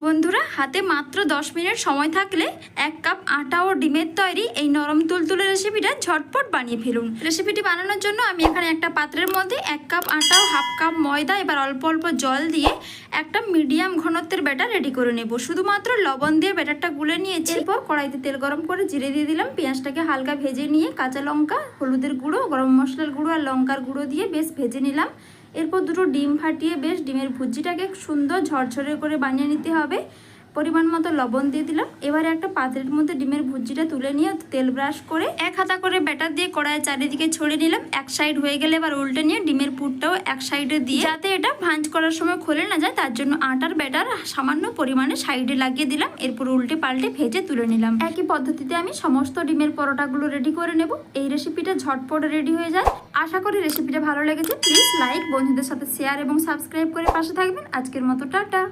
বন্ধুরা, হাতে মাত্র 10 মিনিট সময় থাকলে 1 কাপ আটা ও ডিমের তৈরি এই নরম তুলতুলে রেসিপিটা ঝটপট বানিয়ে ফেলুন। রেসিপিটি বানানোর জন্য আমি এখানে একটা পাত্রের মধ্যে 1 কাপ আটা ও হাফ কাপ ময়দা এবার অল্প অল্প জল দিয়ে একটা মিডিয়াম ঘনত্বের ব্যাটার রেডি করে নেব। শুধুমাত্র লবণ দিয়ে ব্যাটারটা গুলে নিয়েছি। এরপর কড়াইতে তেল গরম করে জিরে দিয়ে দিলাম। পেঁয়াজটাকে হালকা ভেজে নিয়ে কাঁচা লঙ্কা, হলুদের গুঁড়ো, গরম মশলার গুঁড়ো আর লঙ্কার গুঁড়ো দিয়ে বেশ ভেজে নিলাম। এরপর দুটো ডিম ফাটিয়ে বেশ ডিমের ভুজিটাকে সুন্দর ঝরঝরে করে বানিয়ে নিতে হবে। পরিমাণ মতো লবণ দিয়ে দিলাম। এবারে একটা পাত্রের মধ্যে ডিমের ভুজিটা তুলে নিয়ে তেল ব্রাশ করে 1 হাতা করে ব্যাটার দিয়ে কড়াইয়ের চারিদিকে ছড়িয়ে নিলাম। এক সাইড হয়ে গেলে এবার উল্টে নিয়ে ডিমের পুরটাও এক সাইডে দিয়ে, যাতে এটা ভাঁজ করার সময় খুলে না যায় তার জন্য আটার ব্যাটার সামান্য পরিমাণে সাইডে লাগিয়ে দিলাম। এরপর উল্টে পাল্টে ভেজে তুলে নিলাম। একই পদ্ধতিতে আমি সমস্ত ডিমের পরোটাগুলো রেডি করে নেব। এই রেসিপিটা ঝটপট রেডি হয়ে যায়। আশা করি রেসিপিটা ভালো লেগেছে। প্লিজ লাইক, বন্ধুদের সাথে শেয়ার এবং সাবস্ক্রাইব করে পাশে থাকবেন। আজকের মতো টাটা।